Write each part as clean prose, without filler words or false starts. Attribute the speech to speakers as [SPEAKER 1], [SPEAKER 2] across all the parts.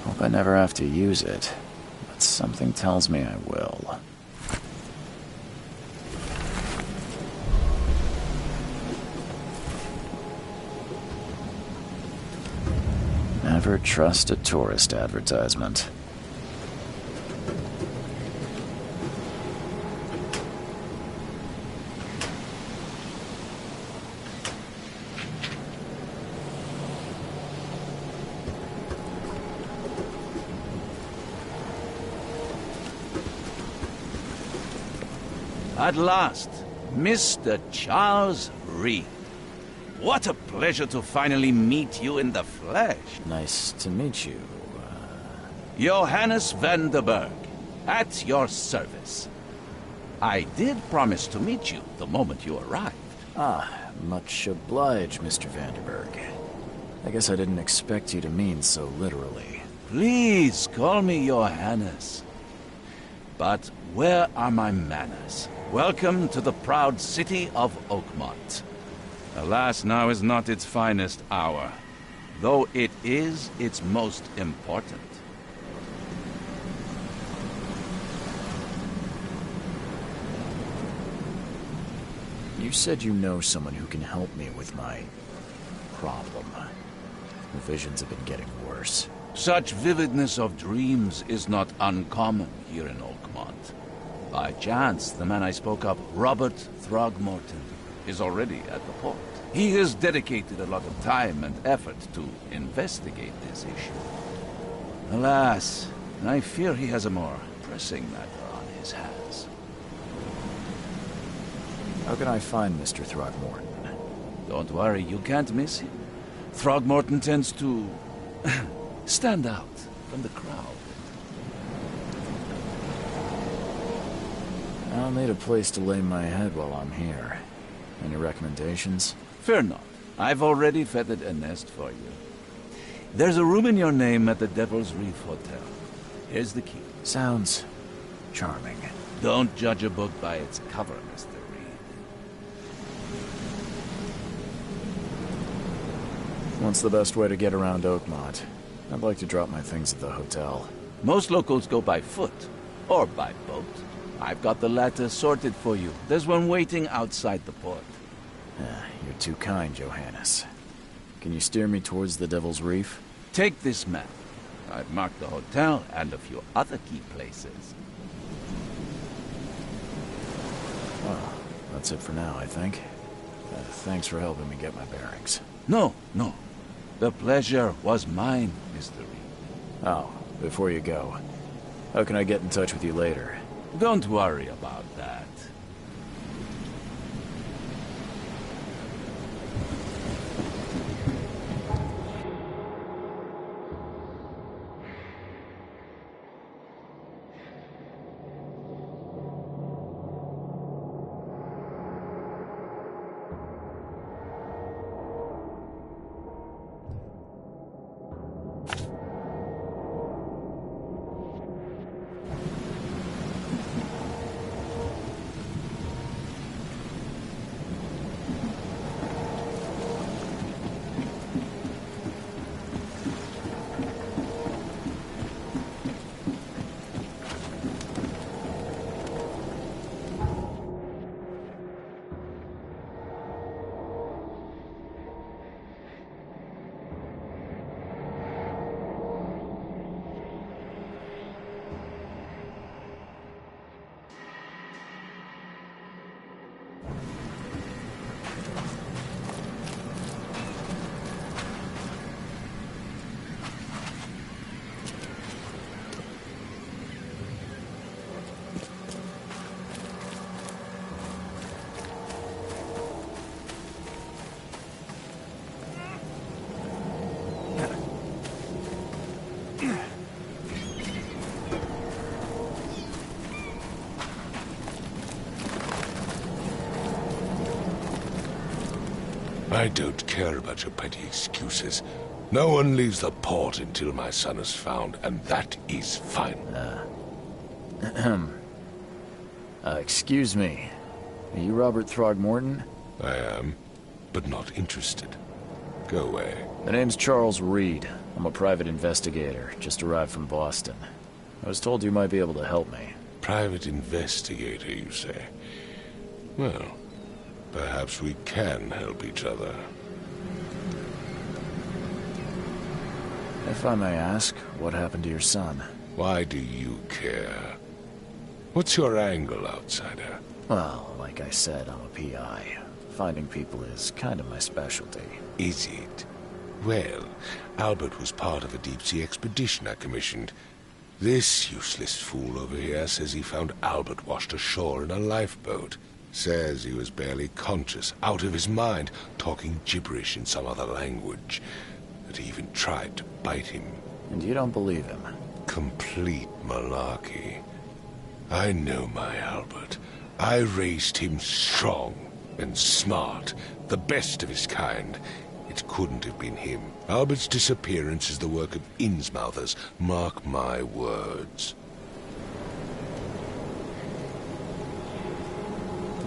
[SPEAKER 1] Hope I never have to use it, but something tells me I will. Never trust a tourist advertisement.
[SPEAKER 2] At last, Mr. Charles Reed. What a pleasure to finally meet you in the flesh.
[SPEAKER 1] Nice to meet you.
[SPEAKER 2] Johannes van der Berg, at your service. I did promise to meet you the moment you arrived.
[SPEAKER 1] Ah, much obliged, Mr. Vanderberg. I guess I didn't expect you to mean so literally.
[SPEAKER 2] Please call me Johannes. But where are my manners? Welcome to the proud city of Oakmont. Alas, now is not its finest hour, though it is its most important.
[SPEAKER 1] You said you know someone who can help me with my problem. The visions have been getting worse.
[SPEAKER 2] Such vividness of dreams is not uncommon here in Oakmont. By chance, the man I spoke of, Robert Throgmorton, is already at the port. He has dedicated a lot of time and effort to investigate this issue. Alas, I fear he has a more pressing matter on his hands.
[SPEAKER 1] How can I find Mr. Throgmorton?
[SPEAKER 2] Don't worry, you can't miss him. Throgmorton tends to stand out from the crowd.
[SPEAKER 1] I'll need a place to lay my head while I'm here. Any recommendations?
[SPEAKER 2] Fear not. I've already feathered a nest for you. There's a room in your name at the Devil's Reef Hotel. Here's the key.
[SPEAKER 1] Sounds charming.
[SPEAKER 2] Don't judge a book by its cover, Mr. Reed.
[SPEAKER 1] What's the best way to get around Oakmont? I'd like to drop my things at the hotel.
[SPEAKER 2] Most locals go by foot, or by boat. I've got the latter sorted for you. There's one waiting outside the port.
[SPEAKER 1] You're too kind, Johannes. Can you steer me towards the Devil's Reef?
[SPEAKER 2] Take this map. I've marked the hotel and a few other key places.
[SPEAKER 1] Well, that's it for now, I think. Thanks for helping me get my bearings.
[SPEAKER 2] No. The pleasure was mine, Mr. Reed.
[SPEAKER 1] Oh, before you go, how can I get in touch with you later?
[SPEAKER 2] Don't worry about that.
[SPEAKER 3] I don't care about your petty excuses. No one leaves the port until my son is found, and that is fine.
[SPEAKER 1] Excuse me. Are you Robert Throgmorton?
[SPEAKER 3] I am, but not interested. Go away.
[SPEAKER 1] The name's Charles Reed. I'm a private investigator, just arrived from Boston. I was told you might be able to help me.
[SPEAKER 3] Private investigator, you say? Well, perhaps we can help each other.
[SPEAKER 1] If I may ask, what happened to your son?
[SPEAKER 3] Why do you care? What's your angle, outsider?
[SPEAKER 1] Well, like I said, I'm a PI. Finding people is kind of my specialty.
[SPEAKER 3] Is it? Well, Albert was part of a deep-sea expedition I commissioned. This useless fool over here says he found Albert washed ashore in a lifeboat. Says he was barely conscious, out of his mind, talking gibberish in some other language. That he even tried to bite him.
[SPEAKER 1] And you don't believe him?
[SPEAKER 3] Complete malarkey. I know my Albert. I raised him strong and smart, the best of his kind. It couldn't have been him. Albert's disappearance is the work of Innsmouthers. Mark my words.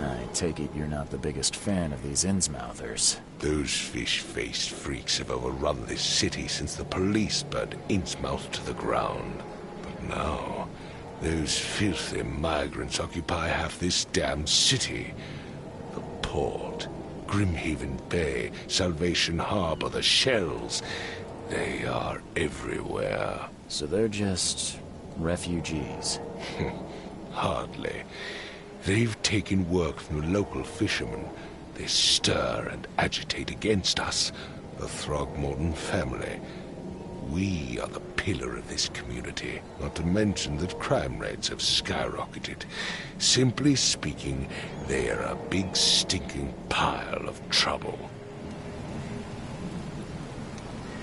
[SPEAKER 1] I take it you're not the biggest fan of these Innsmouthers.
[SPEAKER 3] Those fish-faced freaks have overrun this city since the police burned Innsmouth to the ground. But now, those filthy migrants occupy half this damned city. The port, Grimhaven Bay, Salvation Harbor, the Shells. They are everywhere.
[SPEAKER 1] So they're just refugees?
[SPEAKER 3] Hardly. They've taken work from the local fishermen. They stir and agitate against us, the Throgmorton family. We are the pillar of this community, not to mention that crime rates have skyrocketed. Simply speaking, they are a big stinking pile of trouble.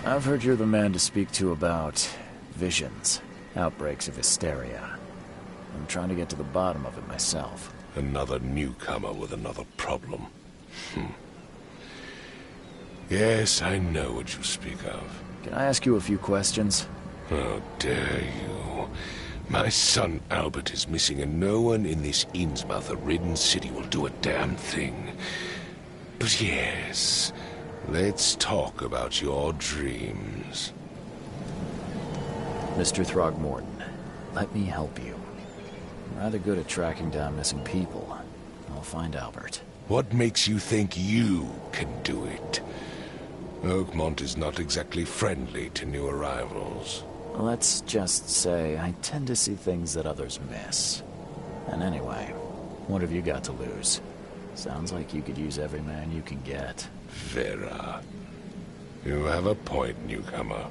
[SPEAKER 1] I've heard you're the man to speak to about visions, outbreaks of hysteria. I'm trying to get to the bottom of it myself.
[SPEAKER 3] Another newcomer with another problem. Yes, I know what you speak of.
[SPEAKER 1] Can I ask you a few questions?
[SPEAKER 3] How dare you? My son Albert is missing, and no one in this Innsmouth-ridden city will do a damn thing. But yes, let's talk about your dreams.
[SPEAKER 1] Mr. Throgmorton, let me help you. I'm rather good at tracking down missing people. I'll find Albert.
[SPEAKER 3] What makes you think you can do it? Oakmont is not exactly friendly to new arrivals.
[SPEAKER 1] Let's just say I tend to see things that others miss. And anyway, what have you got to lose? Sounds like you could use every man you can get.
[SPEAKER 3] Vera. You have a point, newcomer.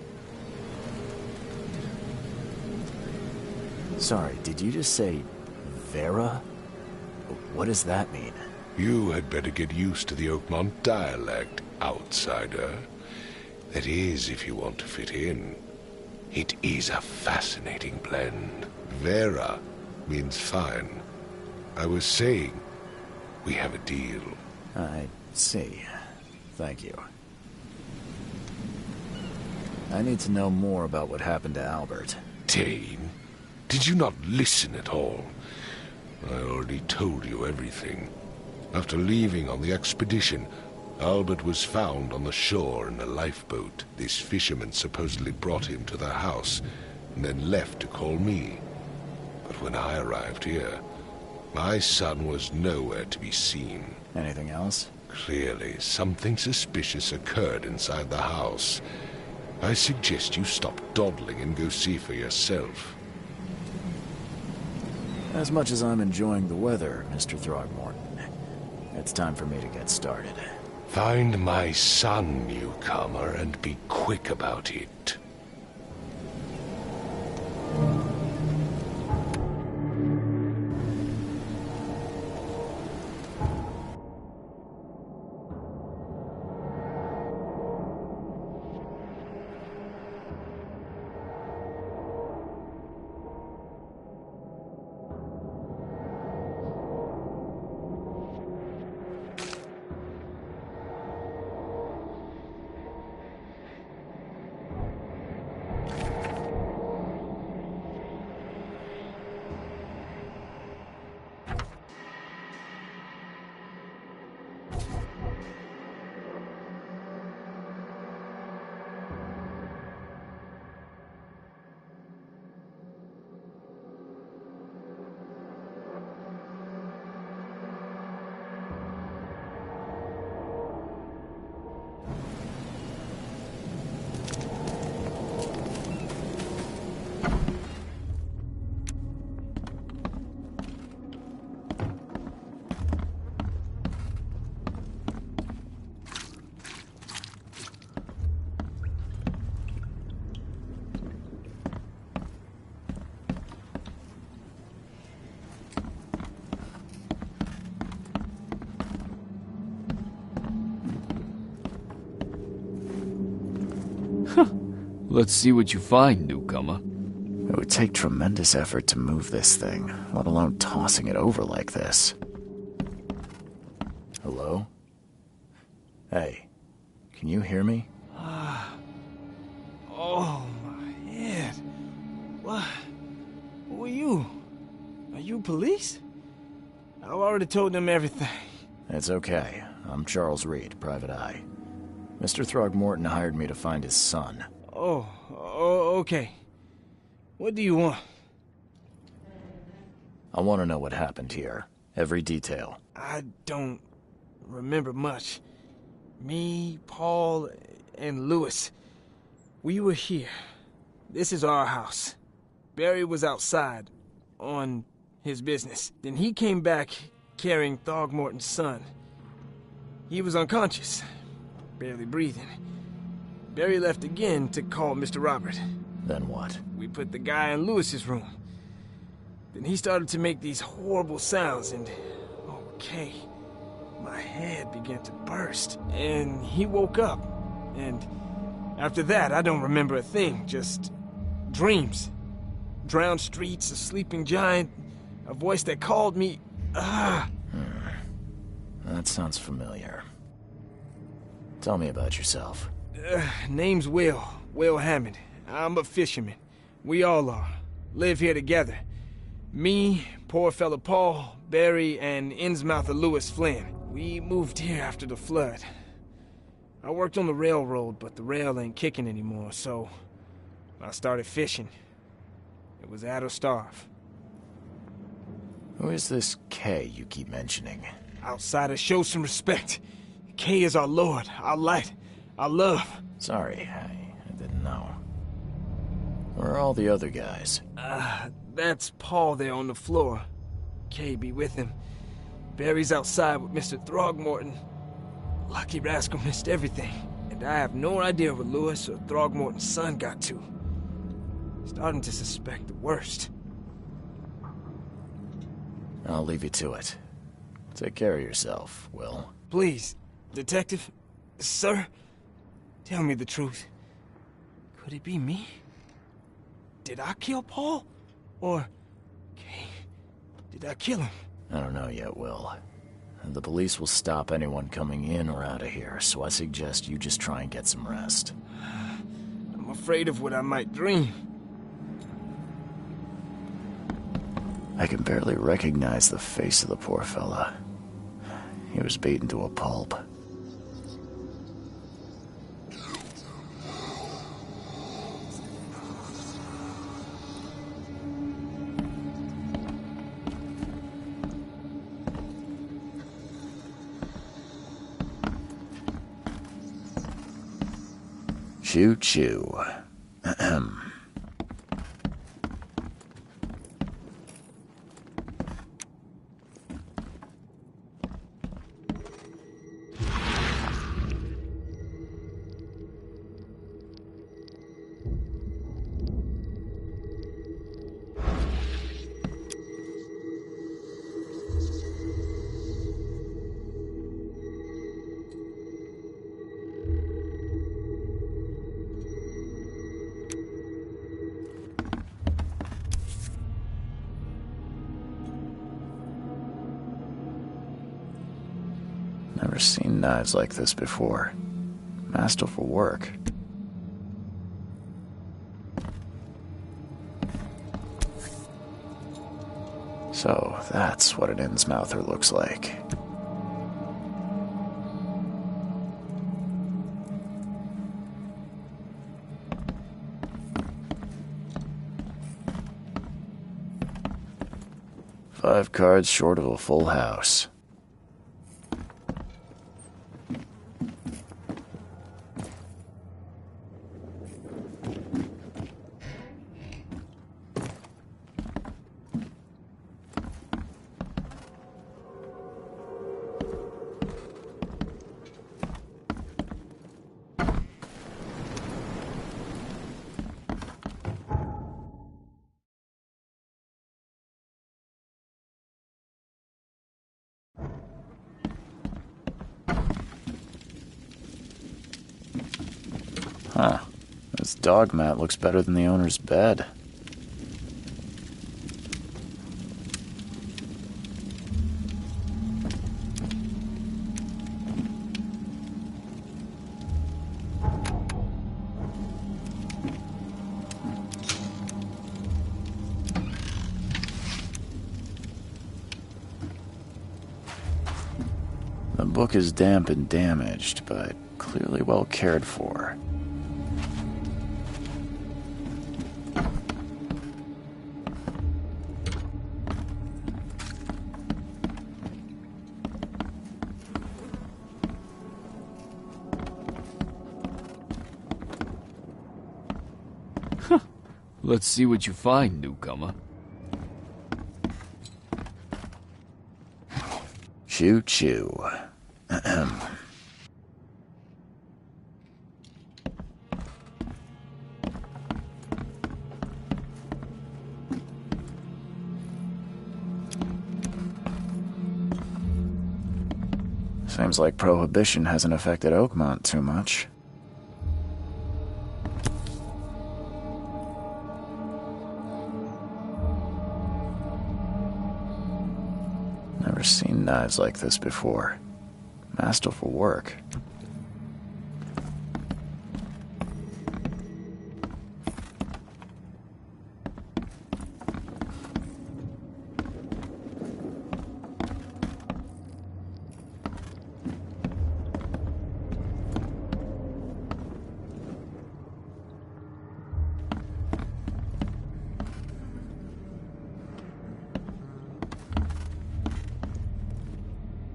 [SPEAKER 1] Sorry, did you just say Vera? What does that mean?
[SPEAKER 3] You had better get used to the Oakmont dialect, outsider. That is, if you want to fit in. It is a fascinating blend. Vera means fine. I was saying, we have a deal.
[SPEAKER 1] I see. Thank you. I need to know more about what happened to Albert.
[SPEAKER 3] Dane, did you not listen at all? I already told you everything. After leaving on the expedition, Albert was found on the shore in a lifeboat. This fisherman supposedly brought him to their house, and then left to call me. But when I arrived here, my son was nowhere to be seen.
[SPEAKER 1] Anything else?
[SPEAKER 3] Clearly, something suspicious occurred inside the house. I suggest you stop dawdling and go see for yourself.
[SPEAKER 1] As much as I'm enjoying the weather, Mr. Throgmorton, it's time for me to get started.
[SPEAKER 3] Find my son, newcomer, and be quick about it.
[SPEAKER 4] Let's see what you find, newcomer.
[SPEAKER 1] It would take tremendous effort to move this thing, let alone tossing it over like this. Hello? Hey, can you hear me?
[SPEAKER 5] Oh, my head. What? Who are you? Are you police? I've already told them everything.
[SPEAKER 1] It's okay. I'm Charles Reed, Private Eye. Mr. Throgmorton hired me to find his son.
[SPEAKER 5] Oh, okay. What do you want?
[SPEAKER 1] I want to know what happened here. Every detail.
[SPEAKER 5] I don't remember much. Me, Paul, and Louis. We were here. This is our house. Barry was outside, on his business. Then he came back carrying Throgmorton's son. He was unconscious, barely breathing. Barry left again to call Mr. Robert.
[SPEAKER 1] Then what?
[SPEAKER 5] We put the guy in Louis's room. Then he started to make these horrible sounds and... okay. My head began to burst. And he woke up. And after that, I don't remember a thing. Just dreams. Drowned streets, a sleeping giant, a voice that called me...
[SPEAKER 1] That sounds familiar. Tell me about yourself.
[SPEAKER 5] Name's Will Hammond. I'm a fisherman. We all are. Live here together. Me, poor fella Paul, Barry, and Innsmouther Louis Flynn. We moved here after the flood. I worked on the railroad, but the rail ain't kicking anymore, so I started fishing. It was add or starve.
[SPEAKER 1] Who is this Kay you keep mentioning?
[SPEAKER 5] Outsiders, show some respect. Kay is our lord, our light, our love.
[SPEAKER 1] Sorry, I didn't know. Where are all the other guys?
[SPEAKER 5] That's Paul there on the floor. Kay be with him. Barry's outside with Mr. Throgmorton. Lucky rascal missed everything. And I have no idea where Louis or Throgmorton's son got to. Starting to suspect the worst.
[SPEAKER 1] I'll leave you to it. Take care of yourself, Will.
[SPEAKER 5] Please, Detective, sir, tell me the truth. Could it be me? Did I kill Paul? Or, Kay, did I kill him?
[SPEAKER 1] I don't know yet, Will. The police will stop anyone coming in or out of here, so I suggest you just try and get some rest.
[SPEAKER 5] I'm afraid of what I might dream.
[SPEAKER 1] I can barely recognize the face of the poor fella. He was beaten to a pulp. Choo-choo. Ahem. Never seen knives like this before. Masterful work. So, that's what an Innsmouther looks like. Five cards short of a full house. Huh. This dog mat looks better than the owner's bed. The book is damp and damaged, but clearly well cared for.
[SPEAKER 4] Let's see what you find, newcomer.
[SPEAKER 1] Choo choo. Ahem. Seems like Prohibition hasn't affected Oakmont too much. Never seen knives like this before. Masterful work.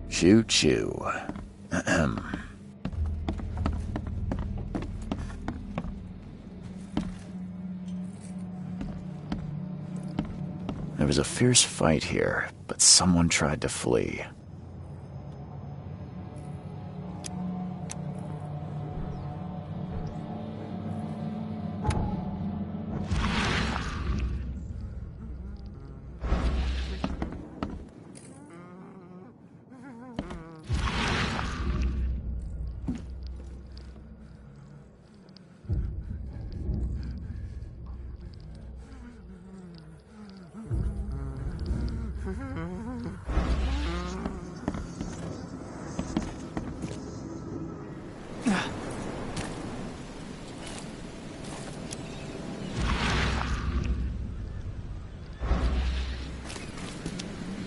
[SPEAKER 1] Choo choo. Ahem. There was a fierce fight here, but someone tried to flee.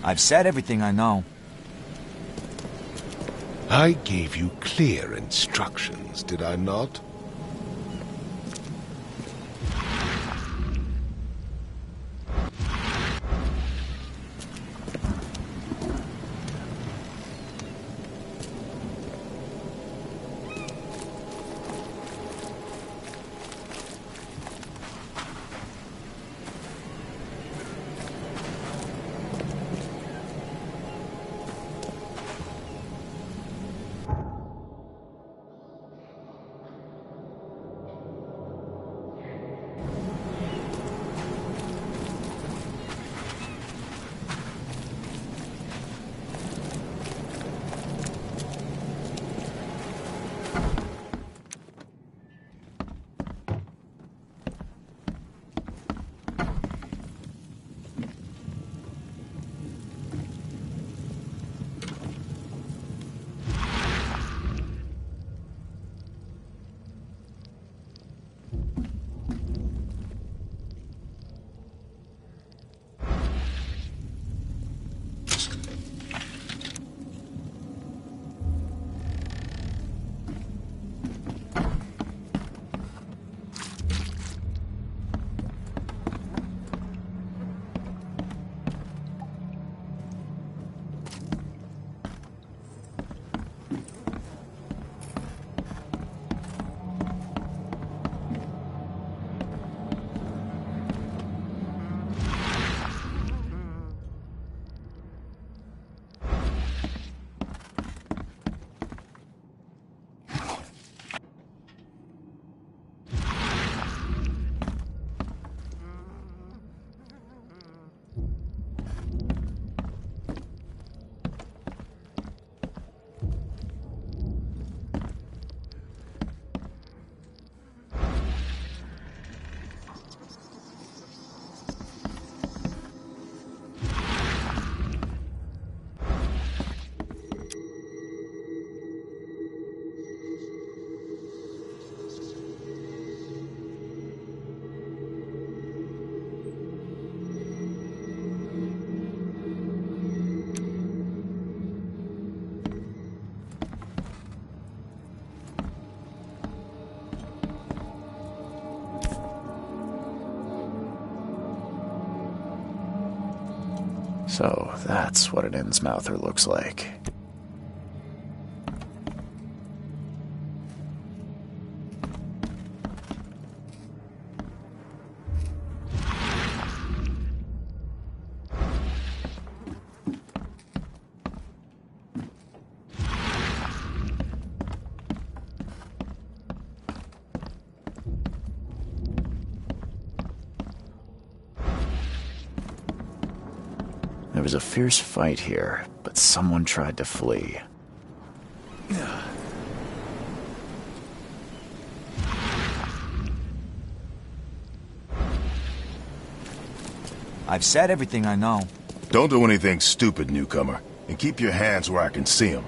[SPEAKER 6] I've said everything I know.
[SPEAKER 3] I gave you clear instructions, did I not?
[SPEAKER 1] So that's what an Innsmouther looks like. There was a fierce fight here, but someone tried to flee.
[SPEAKER 6] I've said everything I know.
[SPEAKER 7] Don't do anything stupid, newcomer, and keep your hands where I can see them.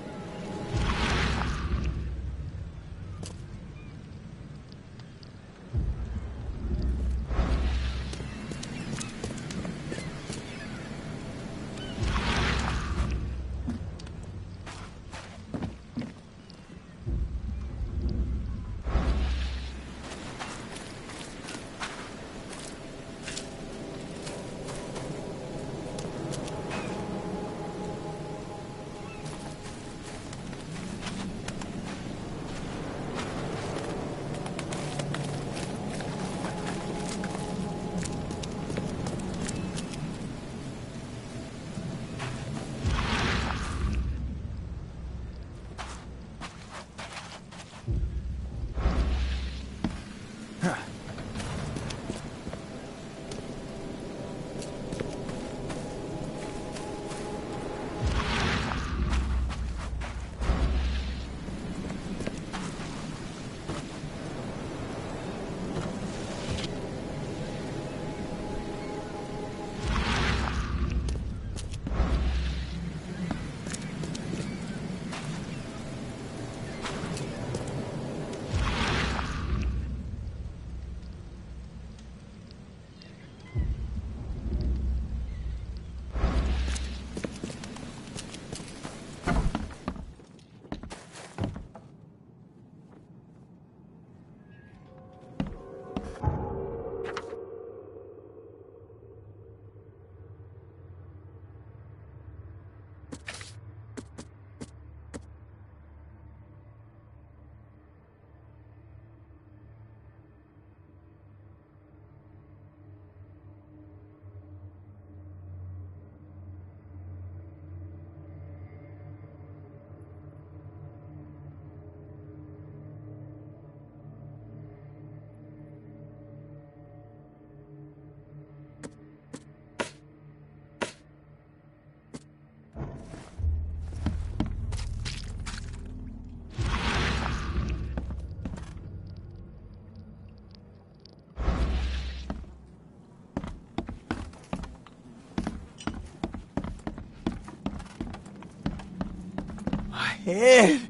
[SPEAKER 5] Ed!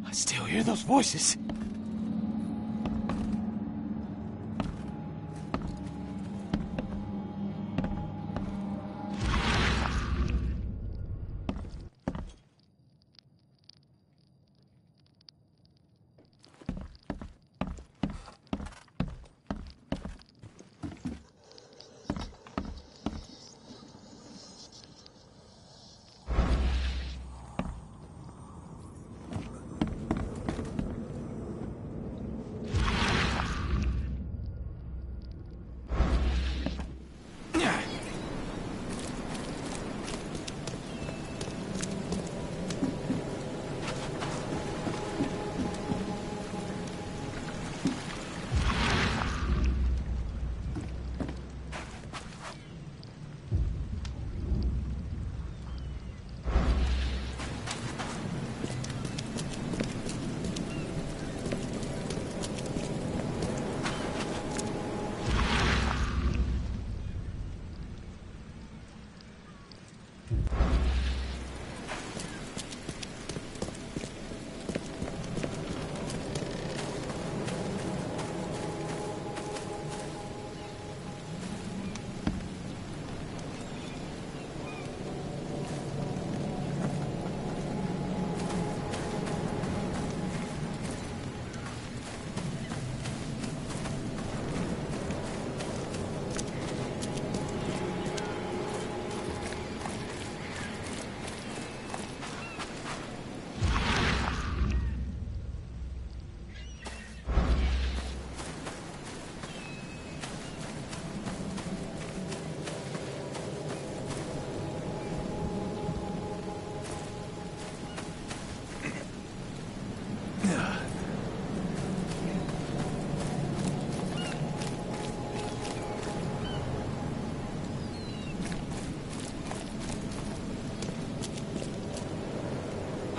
[SPEAKER 5] I still hear those voices.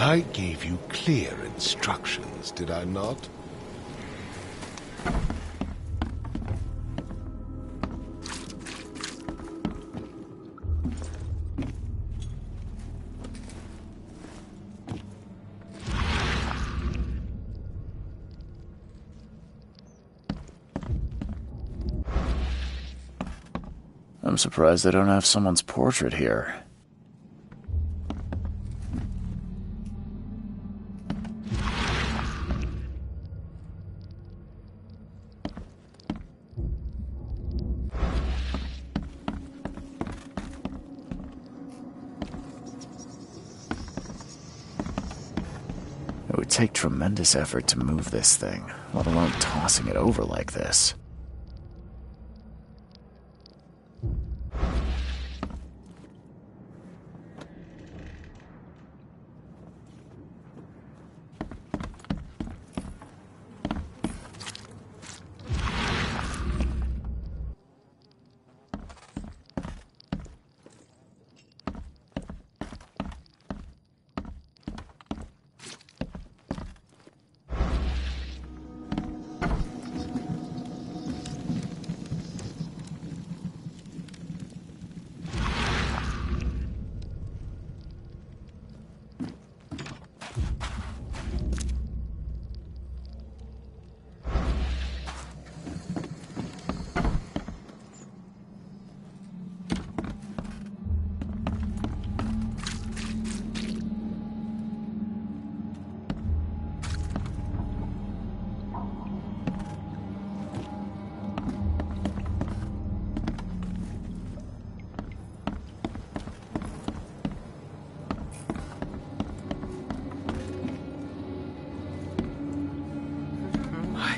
[SPEAKER 3] I gave you clear instructions, did I not?
[SPEAKER 1] I'm surprised they don't have someone's portrait here. It would take tremendous effort to move this thing, let alone tossing it over like this.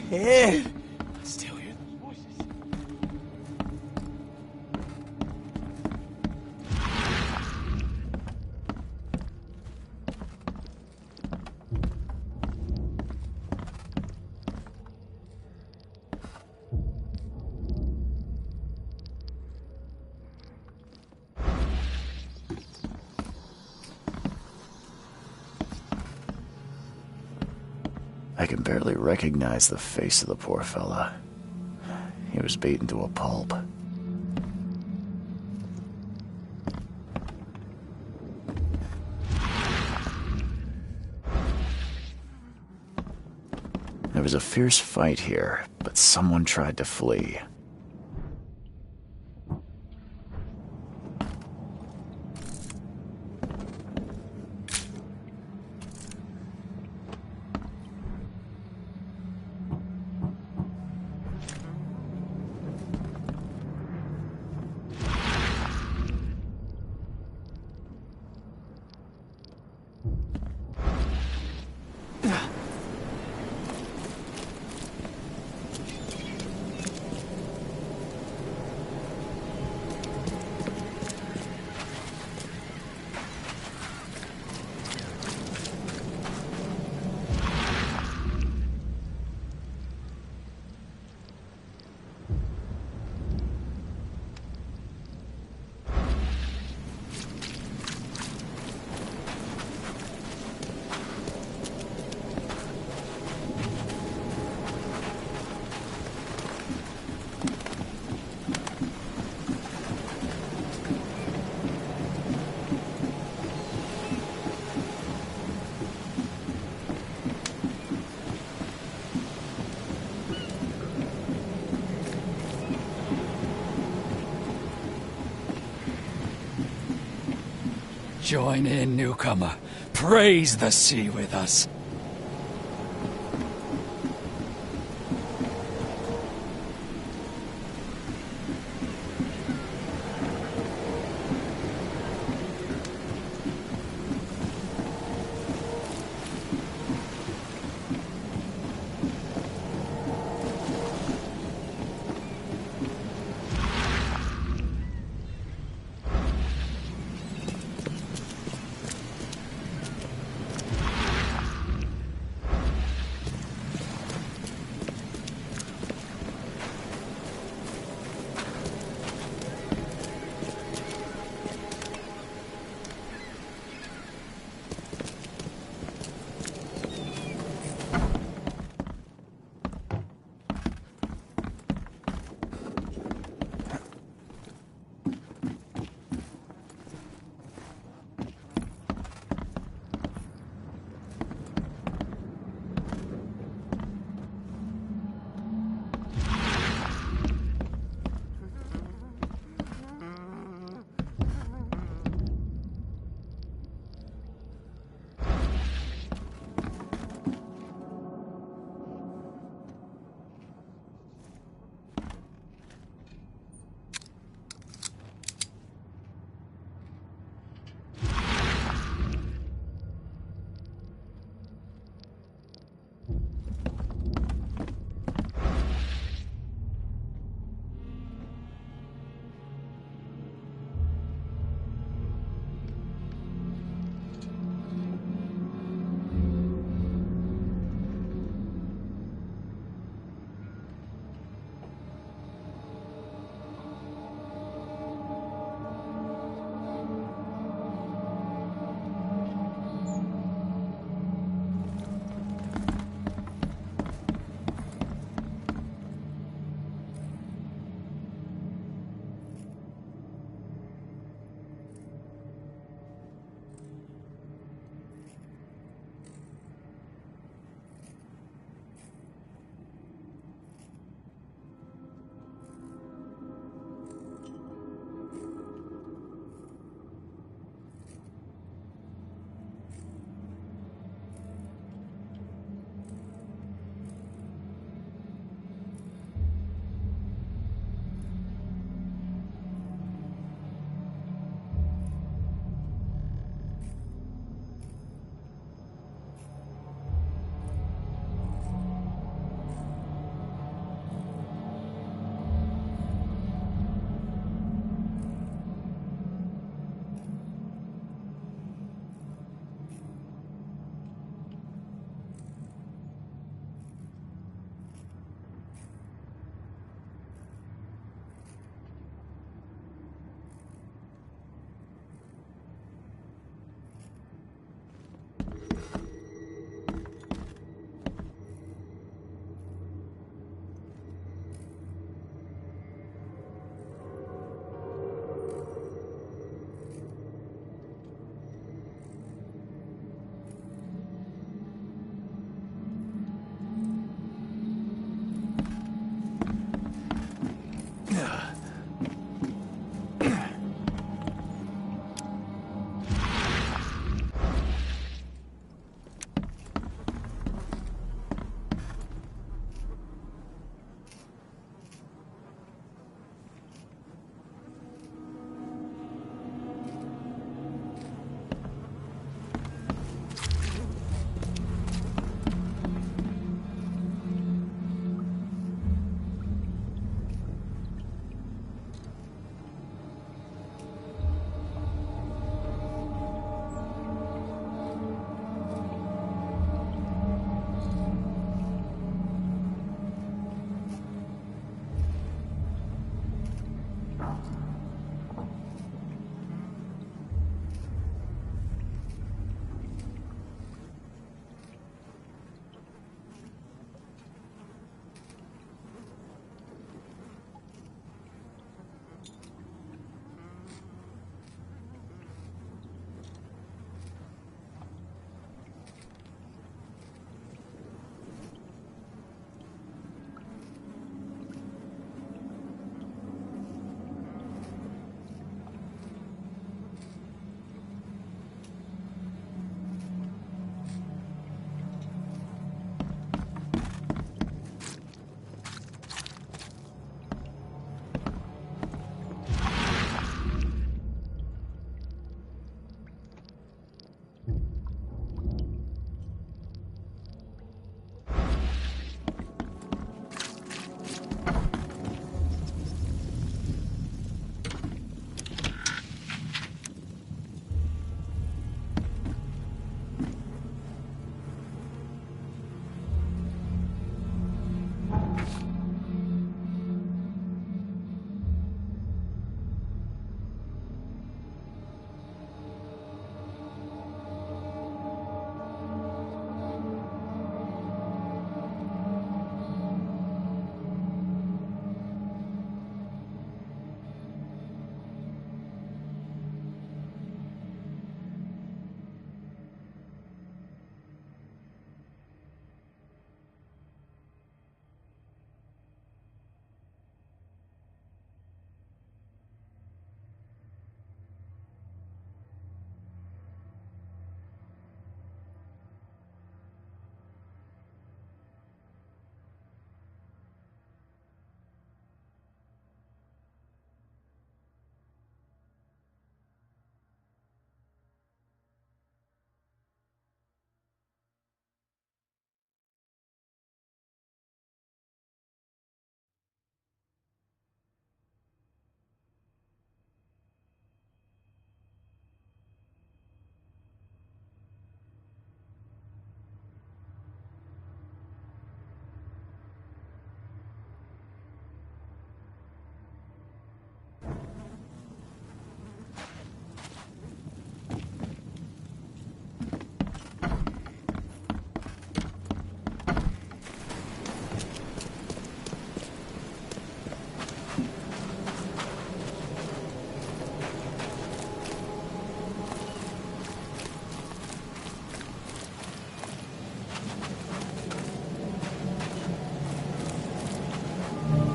[SPEAKER 5] Head. I still hear those voices.
[SPEAKER 1] I can barely recognize the face of the poor fella. He was beaten to a pulp. There was a fierce fight here, but someone tried to flee.
[SPEAKER 4] Join in, newcomer. Praise the sea with us.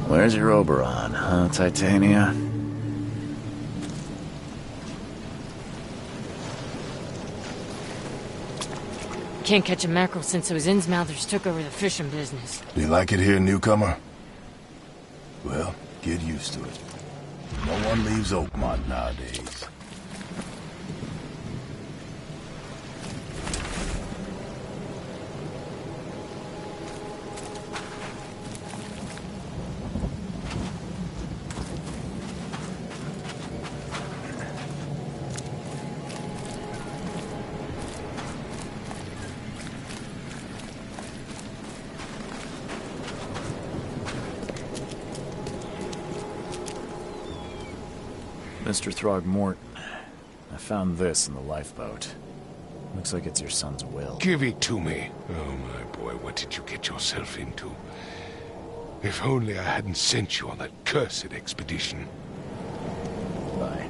[SPEAKER 1] Where's your Oberon, huh, Titania?
[SPEAKER 8] Can't catch a mackerel since those Innsmouthers took over the fishing business.
[SPEAKER 7] Do you like it here, newcomer? Well, get used to it. No one leaves Oakmont nowadays.
[SPEAKER 1] Mr. Throgmorton, I found this in the lifeboat. Looks like it's your son's will.
[SPEAKER 3] Give it to me. Oh, my boy, what did you get yourself into? If only I hadn't sent you on that cursed expedition.
[SPEAKER 1] Bye.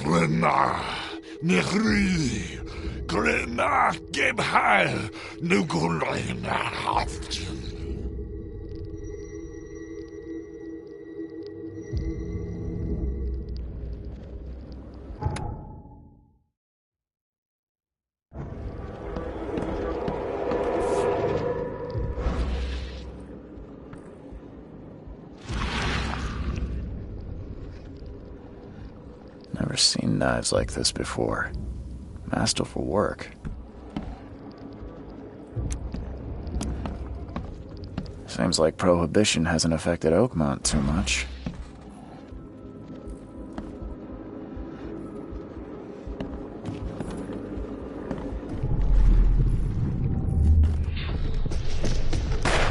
[SPEAKER 9] Glenna, Nehri, Glenna, Gebhal, Nugulina, Haftin.
[SPEAKER 1] Never seen knives like this before. Masterful work. Seems like Prohibition hasn't affected Oakmont too much.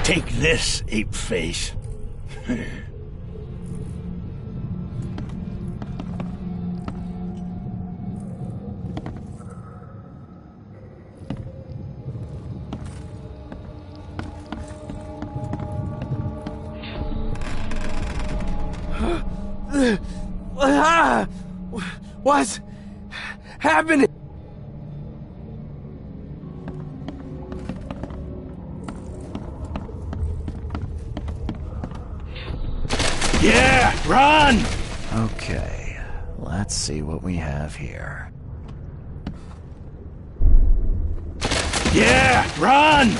[SPEAKER 9] Take this, ape face.
[SPEAKER 5] What's happening?
[SPEAKER 9] Yeah, run!
[SPEAKER 1] Okay, let's see what we have here.
[SPEAKER 9] Yeah, run!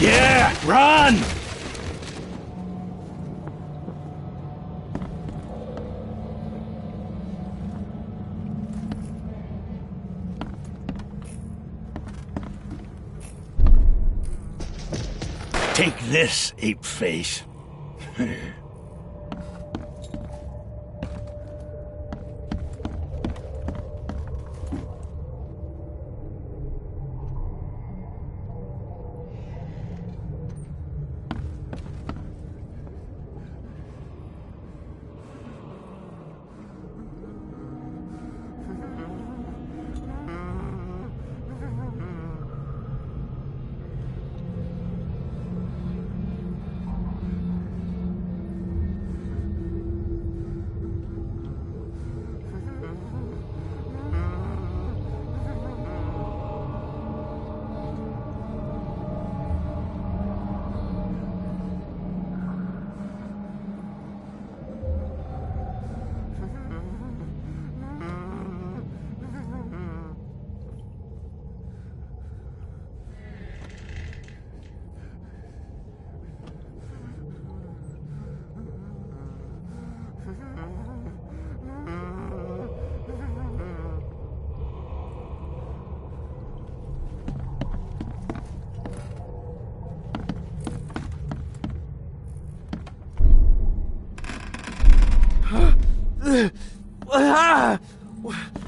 [SPEAKER 9] Yeah, run! Take this, ape face.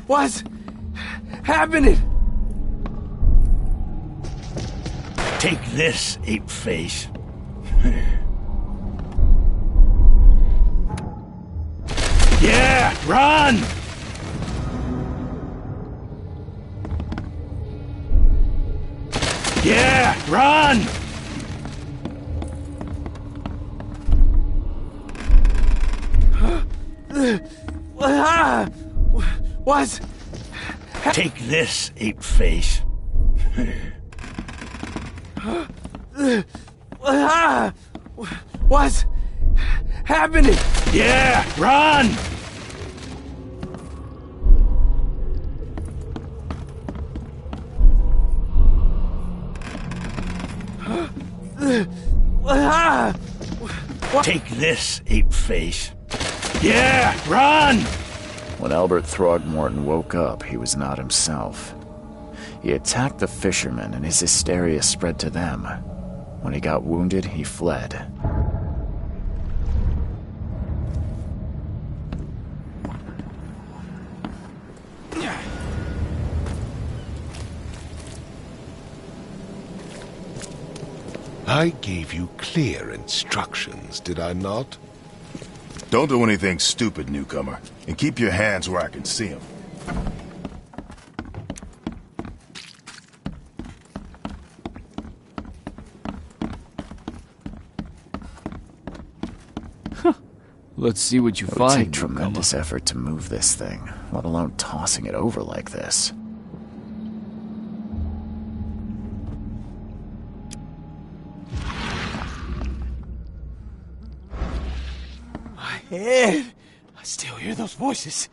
[SPEAKER 5] What's happening?
[SPEAKER 9] Take this, ape face. Yeah, run! Yeah, run!
[SPEAKER 5] What's...
[SPEAKER 9] Take this, ape face.
[SPEAKER 5] What's happening?
[SPEAKER 9] Yeah, run! Take this, ape face. Yeah, run!
[SPEAKER 1] When Albert Throgmorton woke up, he was not himself. He attacked the fishermen, and his hysteria spread to them. When he got wounded, he fled.
[SPEAKER 3] I gave you clear instructions, did I not?
[SPEAKER 7] Don't do anything stupid, newcomer. And keep your hands where I can see them.
[SPEAKER 4] Let's see what you
[SPEAKER 1] It would
[SPEAKER 4] find.
[SPEAKER 1] take tremendous effort to move this thing, let alone tossing it over like this.
[SPEAKER 5] My head! I still hear those voices.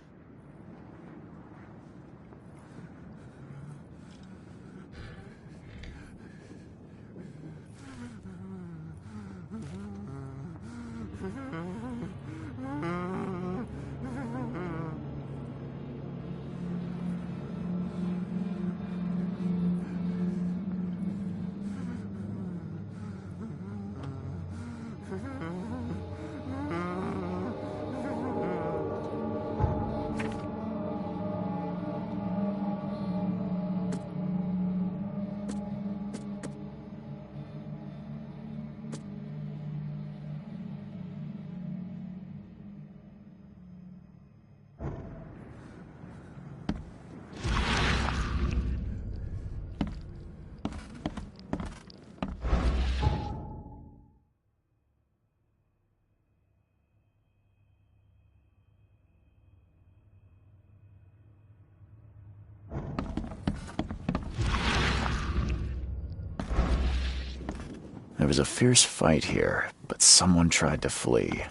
[SPEAKER 1] There was a fierce fight here, but someone tried to flee.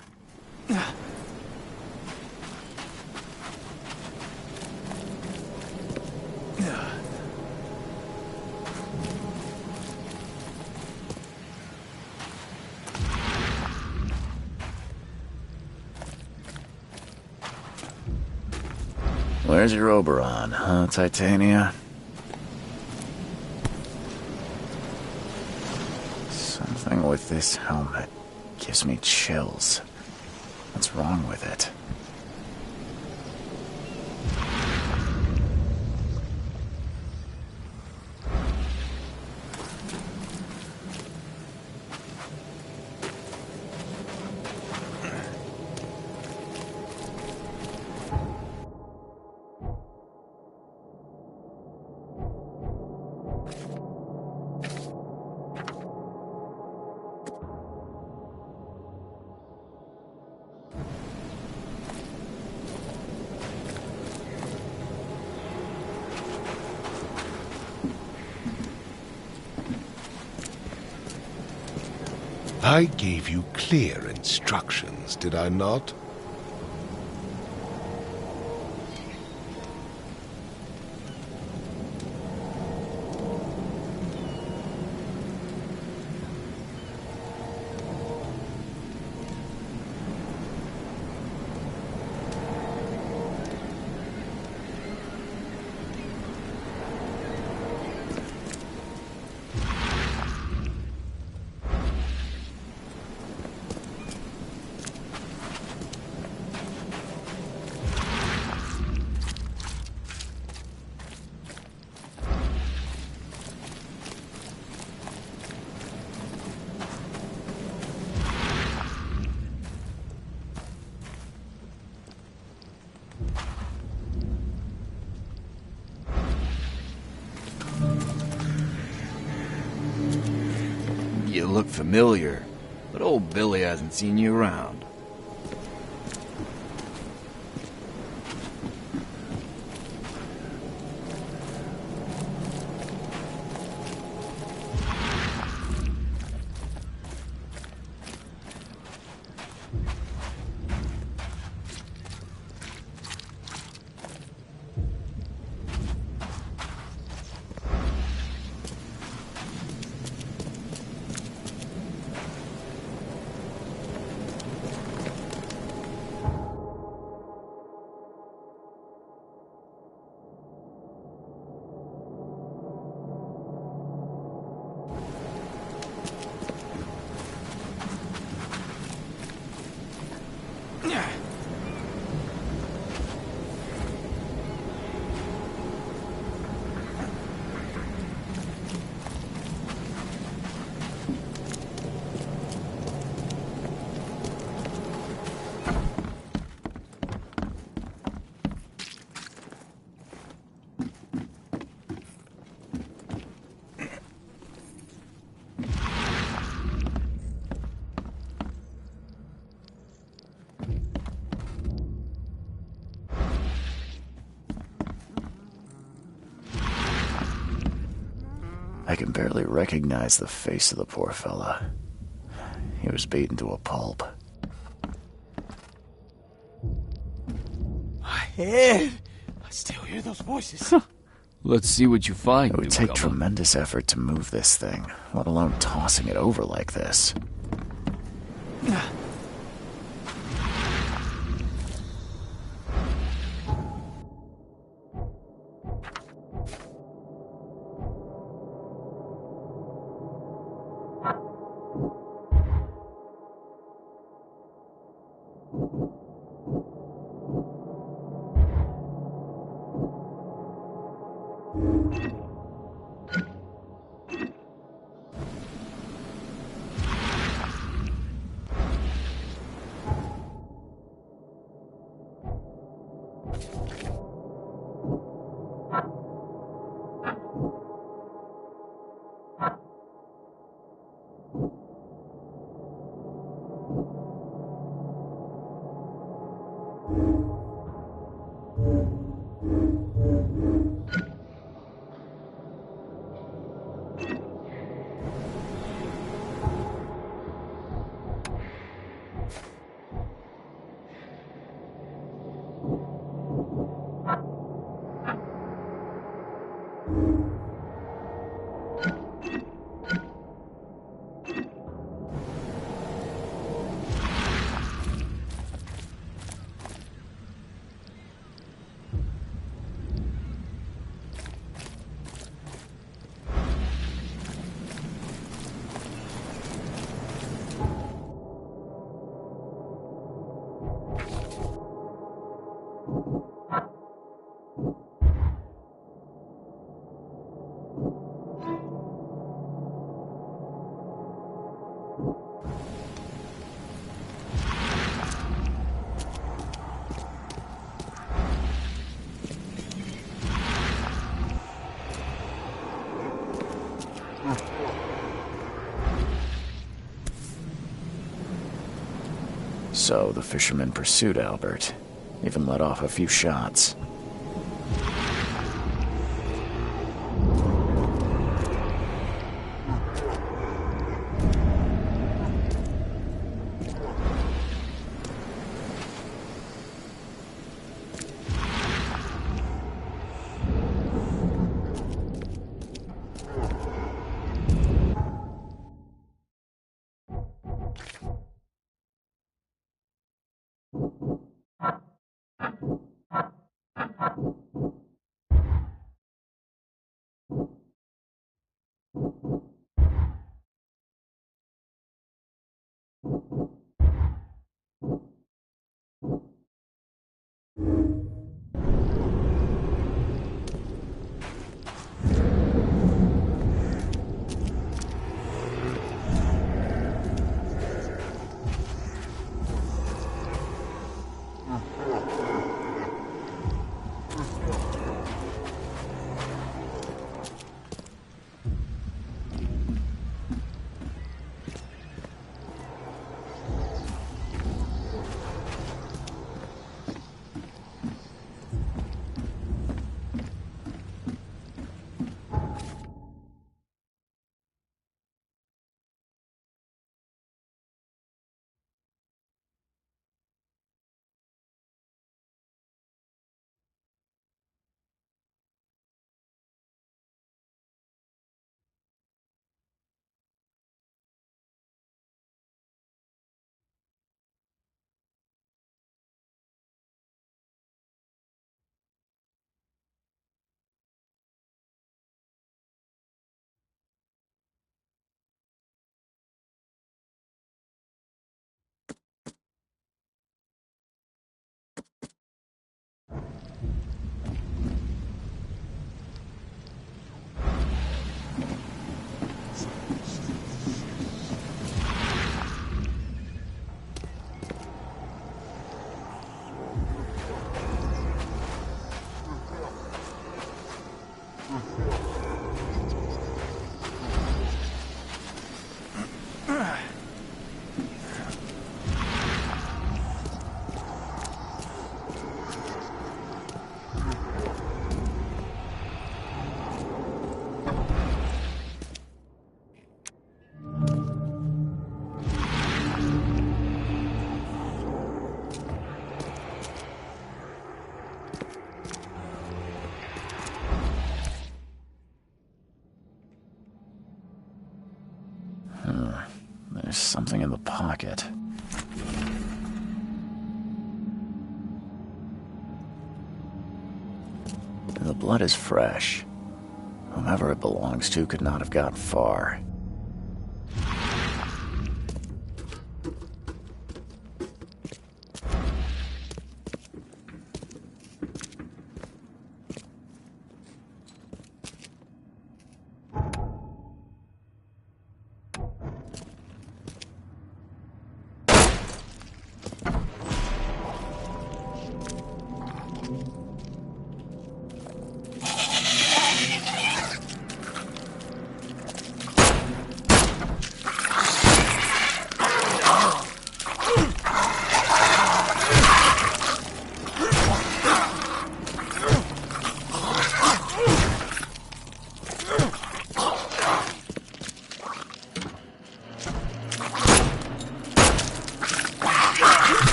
[SPEAKER 1] Where's your Oberon, huh, Titania? Something with this helmet gives me chills. What's wrong with it?
[SPEAKER 3] I gave you clear instructions, did I not?
[SPEAKER 6] You look familiar, but old Billy hasn't seen you around.
[SPEAKER 1] I can barely recognize the face of the poor fella. He was beaten to a pulp.
[SPEAKER 5] My head! I still hear those voices.
[SPEAKER 10] Let's see what you find.
[SPEAKER 1] It would take tremendous effort to move this thing, let alone tossing it over like this. So the fisherman pursued Albert, even let off a few shots. There's something in the pocket. The blood is fresh. Whomever it belongs to could not have gotten far.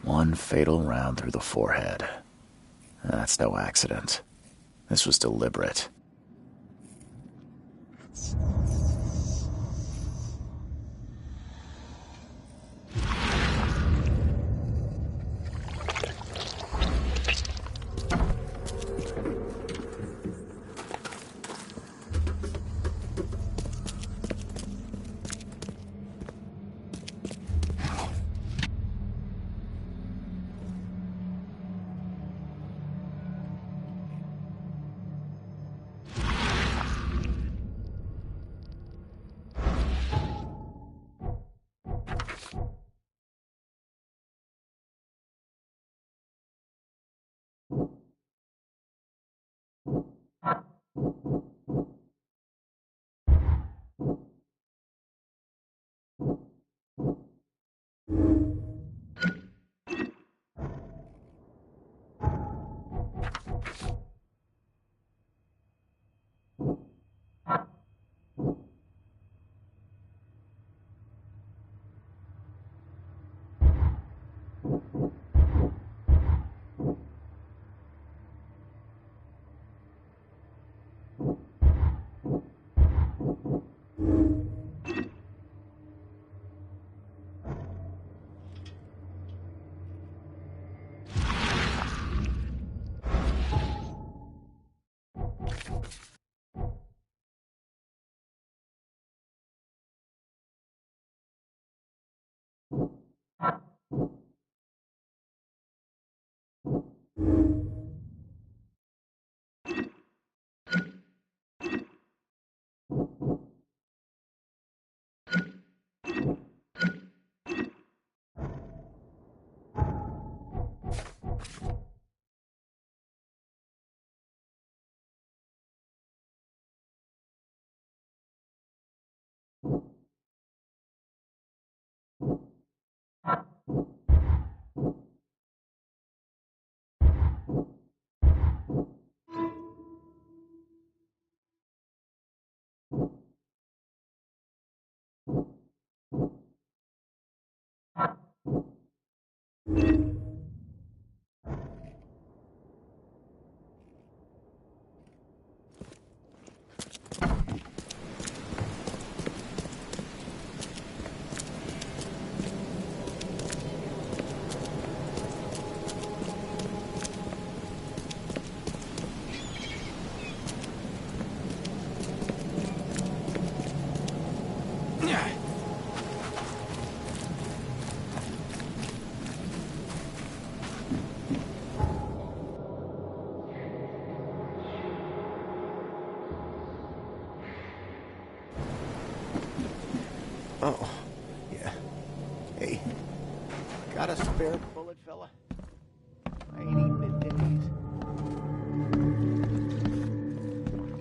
[SPEAKER 1] One fatal round through the forehead. That's no accident. This was deliberate.
[SPEAKER 11] Oh, yeah. Hey, got a spare bullet, fella? I ain't eaten in days.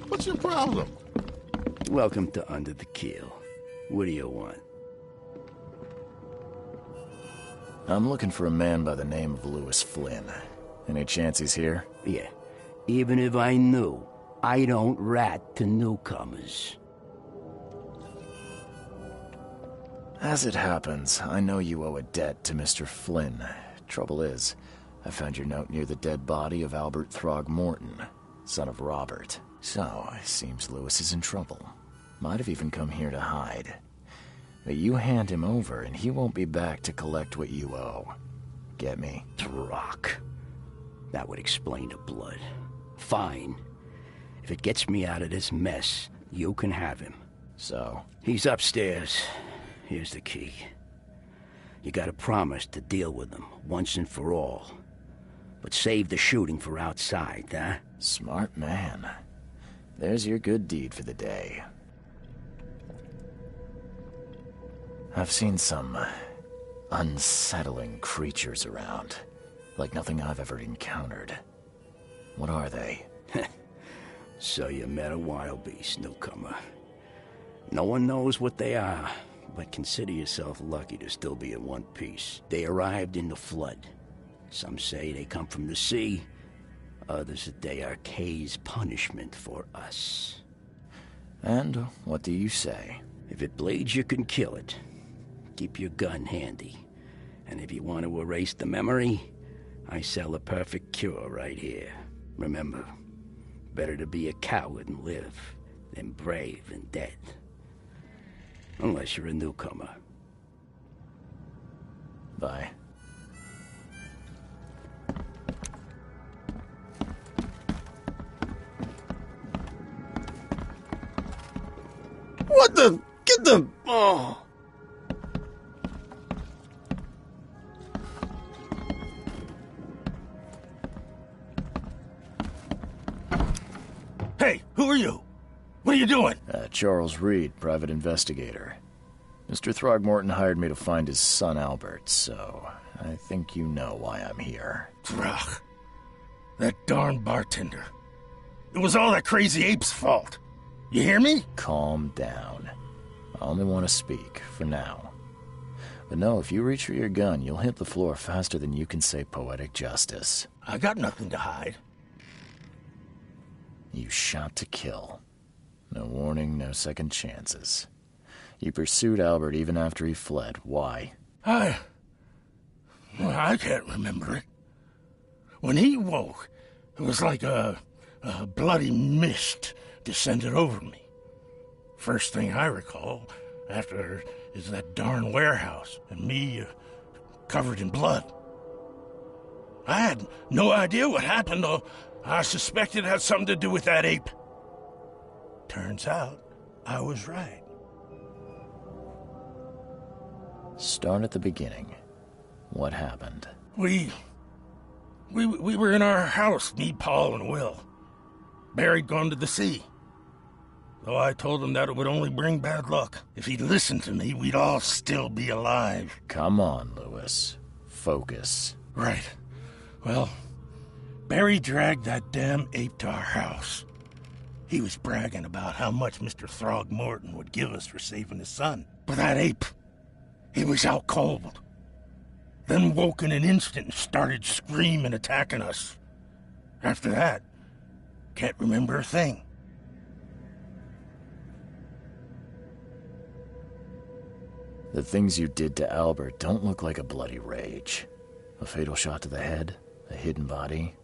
[SPEAKER 7] What's your problem?
[SPEAKER 9] Welcome to Under the Keel. What do you want?
[SPEAKER 1] I'm looking for a man by the name of Louis Flynn. Any chance he's here?
[SPEAKER 9] Yeah. Even if I knew, I don't rat to newcomers.
[SPEAKER 1] As it happens, I know you owe a debt to Mr. Flynn. Trouble is, I found your note near the dead body of Albert Throgmorton, son of Robert. So, it seems Louis is in trouble. Might have even come here to hide. But you hand him over, and he won't be back to collect what you owe. Get me?
[SPEAKER 9] Throck. That would explain the blood. Fine. If it gets me out of this mess, you can have him.
[SPEAKER 1] So?
[SPEAKER 9] He's upstairs. Here's the key. You gotta promise to deal with him, once and for all. But save the shooting for outside, huh?
[SPEAKER 1] Smart man. There's your good deed for the day. I've seen some unsettling creatures around, like nothing I've ever encountered. What are they?
[SPEAKER 9] So you met a wild beast, newcomer. No one knows what they are, but consider yourself lucky to still be in one piece. They arrived in the flood. Some say they come from the sea. Others that they are Kay's punishment for us.
[SPEAKER 1] And what do you say?
[SPEAKER 9] If it bleeds, you can kill it. Keep your gun handy. And if you want to erase the memory, I sell a perfect cure right here. Remember, better to be a coward and live than brave and dead. Unless you're a newcomer.
[SPEAKER 1] Bye.
[SPEAKER 7] What the? Get the... Oh. Hey, who are you? What are you doing?
[SPEAKER 1] Charles Reed, private investigator. Mr. Throgmorton hired me to find his son Albert, so I think you know why I'm here.
[SPEAKER 7] Throg. That darn bartender. It was all that crazy ape's fault. You hear me?
[SPEAKER 1] Calm down. I only want to speak, for now. But no, if you reach for your gun, you'll hit the floor faster than you can say poetic justice.
[SPEAKER 7] I got nothing to hide.
[SPEAKER 1] You shot to kill. No warning, no second chances. You pursued Albert even after he fled. Why?
[SPEAKER 7] I can't remember it. When he woke, it was like a bloody mist descended over me. First thing I recall after is that darn warehouse and me covered in blood. I had no idea what happened, though I suspected it had something to do with that ape. Turns out, I was right.
[SPEAKER 1] Start at the beginning. What happened?
[SPEAKER 7] We were in our house, me, Paul, and Will. Barry'd gone to the sea. Though I told him that it would only bring bad luck. If he'd listened to me, we'd all still be alive.
[SPEAKER 1] Come on, Lewis. Focus.
[SPEAKER 7] Right. Well, Barry dragged that damn ape to our house. He was bragging about how much Mr. Throgmorton would give us for saving his son. But that ape, he was out cold. Then woke in an instant and started screaming, attacking us. After that, can't remember a thing.
[SPEAKER 1] The things you did to Albert don't look like a bloody rage. A fatal shot to the head, a hidden body.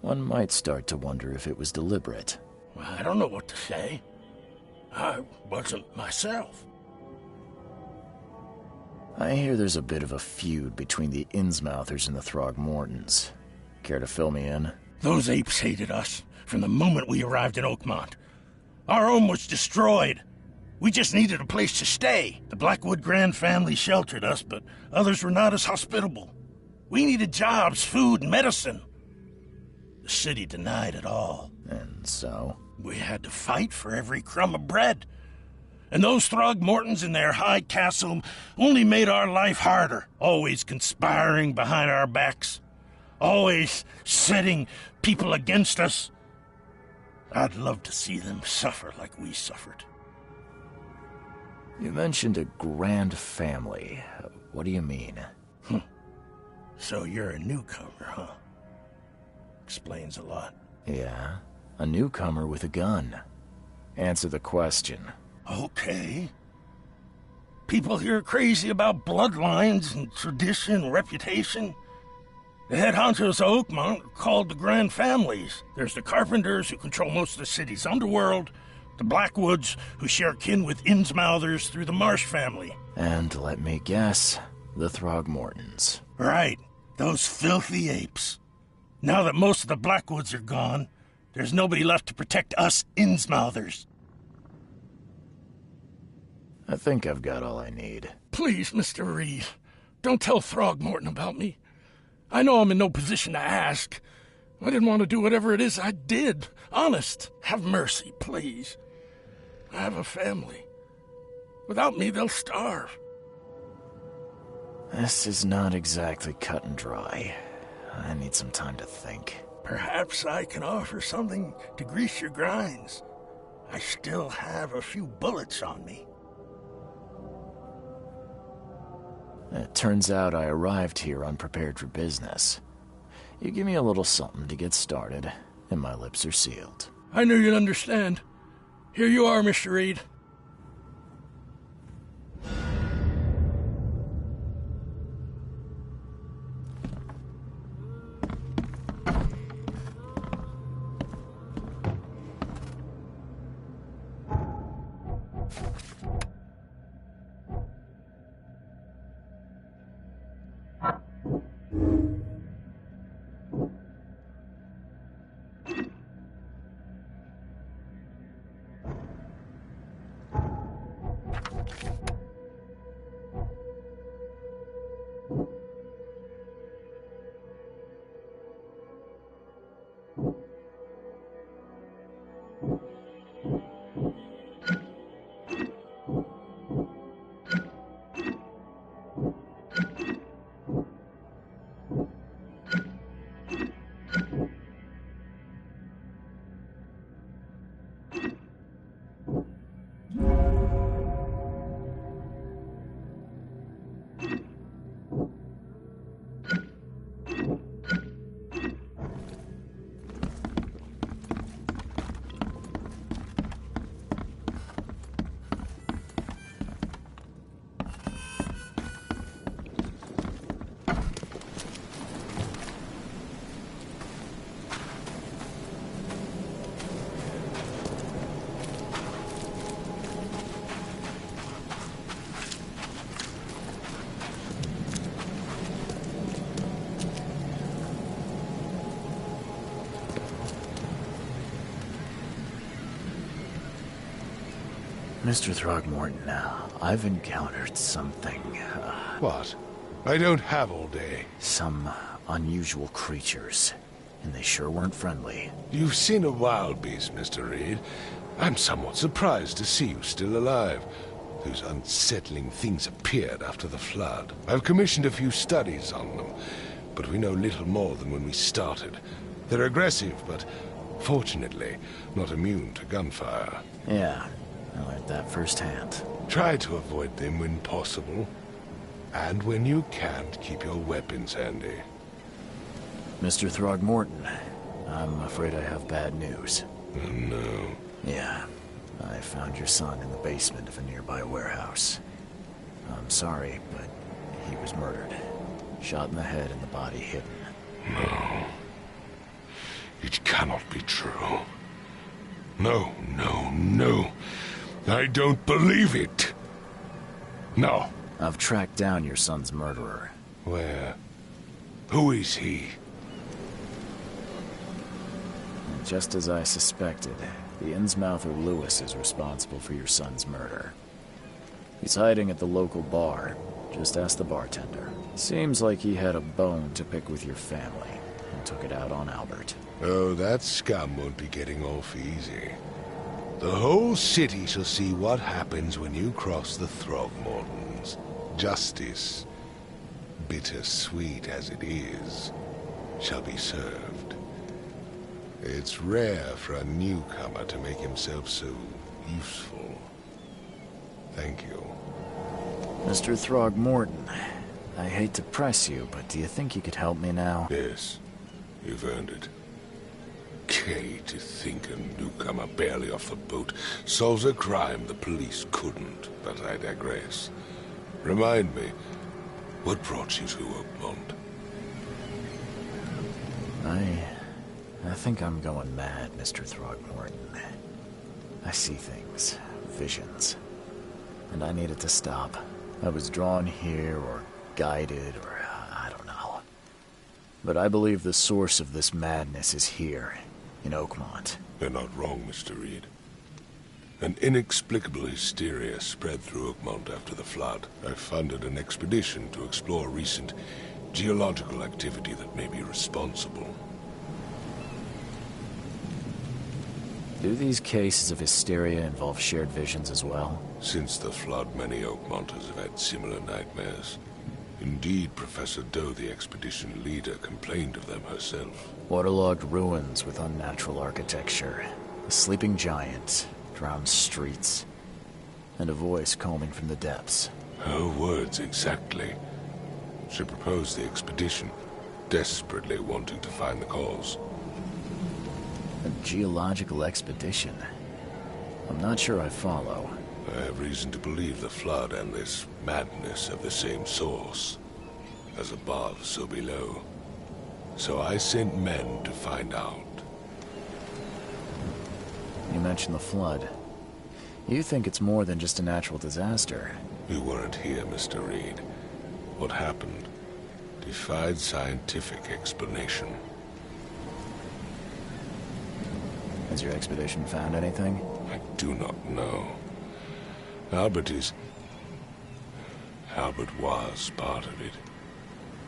[SPEAKER 1] One might start to wonder if it was deliberate.
[SPEAKER 7] Well, I don't know what to say. I wasn't myself.
[SPEAKER 1] I hear there's a bit of a feud between the Innsmouthers and the Throgmortons. Care to fill me in?
[SPEAKER 7] Those apes hated us from the moment we arrived in Oakmont. Our home was destroyed. We just needed a place to stay. The Blackwood Grand family sheltered us, but others were not as hospitable. We needed jobs, food, and medicine. The city denied it all.
[SPEAKER 1] And so?
[SPEAKER 7] We had to fight for every crumb of bread. And those Throgmortons in their high castle only made our life harder, always conspiring behind our backs, always setting people against us. I'd love to see them suffer like we suffered.
[SPEAKER 1] You mentioned a grand family. What do you mean?
[SPEAKER 7] So you're a newcomer, huh? Explains a lot.
[SPEAKER 1] Yeah, a newcomer with a gun. Answer the question.
[SPEAKER 7] Okay. People here are crazy about bloodlines and tradition and reputation. The head honchos of Oakmont are called the Grand Families. There's the Carpenters, who control most of the city's underworld, the Blackwoods, who share kin with Innsmouthers through the Marsh family.
[SPEAKER 1] And let me guess, the Throgmortons.
[SPEAKER 7] Right, those filthy apes. Now that most of the Blackwoods are gone, there's nobody left to protect us Innsmouthers.
[SPEAKER 1] I think I've got all I need.
[SPEAKER 7] Please, Mr. Reed, don't tell Throgmorton about me. I know I'm in no position to ask. I didn't want to do whatever it is I did. Honest, have mercy, please. I have a family. Without me, they'll starve.
[SPEAKER 1] This is not exactly cut and dry. I need some time to think.
[SPEAKER 7] Perhaps I can offer something to grease your grinds. I still have a few bullets on me.
[SPEAKER 1] It turns out I arrived here unprepared for business. You give me a little something to get started, and my lips are sealed.
[SPEAKER 7] I knew you'd understand. Here you are, Mr. Reed.
[SPEAKER 1] Mr. Throgmorton, I've encountered something.
[SPEAKER 3] What? I don't have all day.
[SPEAKER 1] Some unusual creatures, and they sure weren't friendly.
[SPEAKER 3] You've seen a wild beast, Mr. Reed. I'm somewhat surprised to see you still alive. Those unsettling things appeared after the flood. I've commissioned a few studies on them, but we know little more than when we started. They're aggressive, but fortunately not immune to gunfire.
[SPEAKER 1] Yeah, I learned that firsthand.
[SPEAKER 3] Try to avoid them when possible. And when you can't, keep your weapons handy.
[SPEAKER 1] Mr. Throgmorton, I'm afraid I have bad news.
[SPEAKER 3] Oh, no.
[SPEAKER 1] Yeah, I found your son in the basement of a nearby warehouse. I'm sorry, but he was murdered. Shot in the head and the body hidden.
[SPEAKER 3] No. It cannot be true. No, no, no. I don't believe it. No.
[SPEAKER 1] I've tracked down your son's murderer.
[SPEAKER 3] Where? Who is he?
[SPEAKER 1] Just as I suspected, the Innsmouther Lewis is responsible for your son's murder. He's hiding at the local bar. Just ask the bartender. Seems like he had a bone to pick with your family, and took it out on Albert.
[SPEAKER 3] Oh, that scum won't be getting off easy. The whole city shall see what happens when you cross the Throgmortons. Justice, bittersweet as it is, shall be served. It's rare for a newcomer to make himself so useful. Thank you.
[SPEAKER 1] Mr. Throgmorton, I hate to press you, but do you think you could help me now?
[SPEAKER 3] Yes, you've earned it. Okay, to think a newcomer barely off the boat solves a crime the police couldn't, but I digress. Remind me, what brought you to Oakmont?
[SPEAKER 1] I think I'm going mad, Mr. Throgmorton. I see things, visions, and I needed to stop. I was drawn here, or guided, or I don't know. But I believe the source of this madness is here, in Oakmont.
[SPEAKER 3] You're not wrong, Mr. Reed. An inexplicable hysteria spread through Oakmont after the flood. I funded an expedition to explore recent geological activity that may be responsible.
[SPEAKER 1] Do these cases of hysteria involve shared visions as well?
[SPEAKER 3] Since the flood, many Oakmonters have had similar nightmares. Indeed, Professor Doe, the expedition leader, complained of them herself.
[SPEAKER 1] Waterlogged ruins with unnatural architecture, a sleeping giant, drowned streets, and a voice calming from the depths.
[SPEAKER 3] Her words exactly. She proposed the expedition, desperately wanting to find the cause.
[SPEAKER 1] A geological expedition? I'm not sure I follow.
[SPEAKER 3] I have reason to believe the flood and this madness have the same source. As above, so below. So I sent men to find out.
[SPEAKER 1] You mentioned the flood. You think it's more than just a natural disaster.
[SPEAKER 3] You weren't here, Mr. Reed. What happened defied scientific explanation.
[SPEAKER 1] Has your expedition found anything?
[SPEAKER 3] I do not know. Albert was part of it.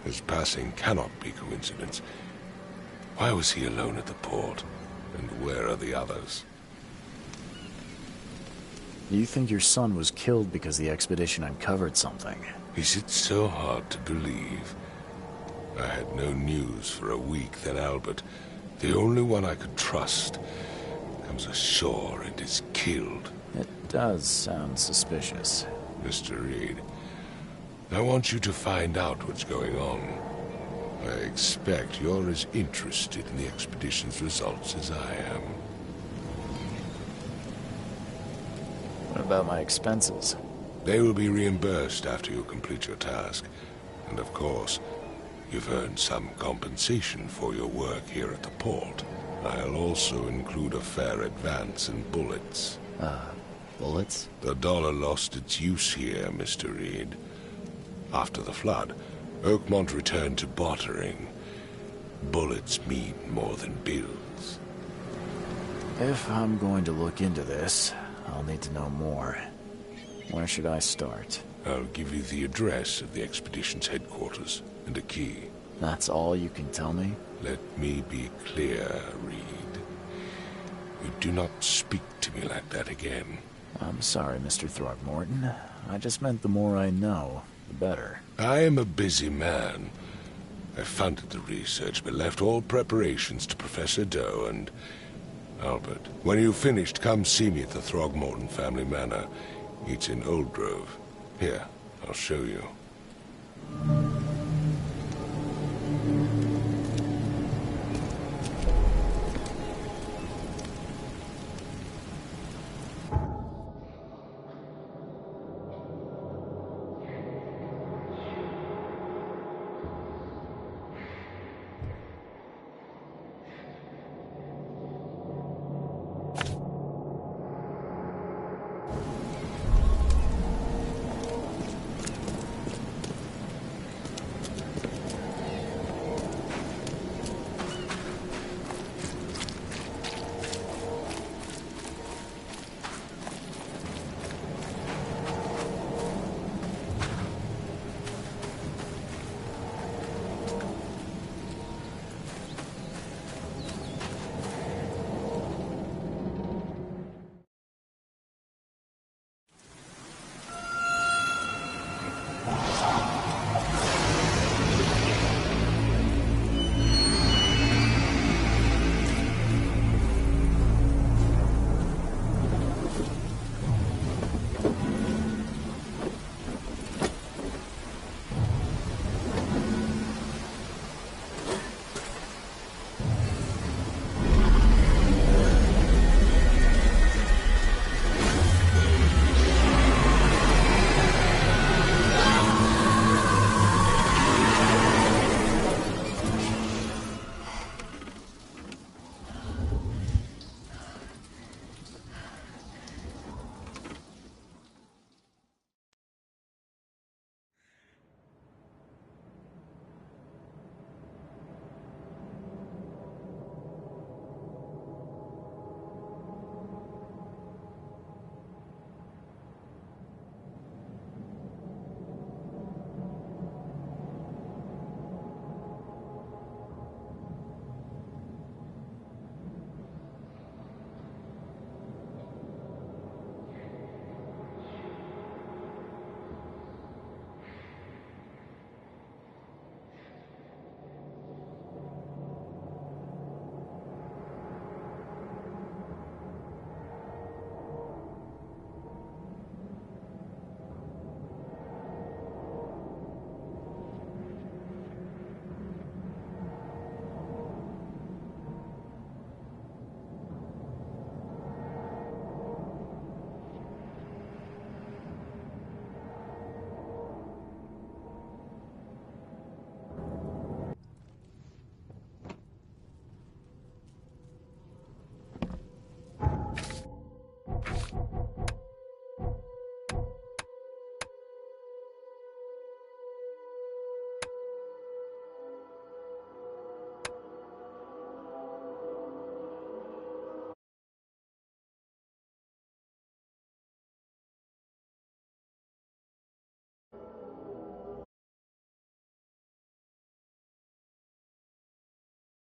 [SPEAKER 3] His passing cannot be coincidence. Why was he alone at the port? And where are the others?
[SPEAKER 1] You think your son was killed because the expedition uncovered something?
[SPEAKER 3] Is it so hard to believe? I had no news for a week, then Albert, the only one I could trust, comes ashore and is killed.
[SPEAKER 1] It does sound suspicious.
[SPEAKER 3] Mr. Reed, I want you to find out what's going on. I expect you're as interested in the expedition's results as I am.
[SPEAKER 1] What about my expenses?
[SPEAKER 3] They will be reimbursed after you complete your task. And of course, you've earned some compensation for your work here at the port. I'll also include a fair advance in bullets.
[SPEAKER 1] Bullets?
[SPEAKER 3] The dollar lost its use here, Mr. Reed. After the flood, Oakmont returned to bartering. Bullets mean more than bills.
[SPEAKER 1] If I'm going to look into this, I'll need to know more. Where should I start?
[SPEAKER 3] I'll give you the address of the expedition's headquarters and a key.
[SPEAKER 1] That's all you can tell me?
[SPEAKER 3] Let me be clear, Reed. You do not speak to me like that again.
[SPEAKER 1] I'm sorry, Mr. Throgmorton. I just meant the more I know, the better.
[SPEAKER 3] I am a busy man. I funded the research, but left all preparations to Professor Doe and Albert. When you've finished, come see me at the Throgmorton family manor. It's in Old Grove. Here, I'll show you.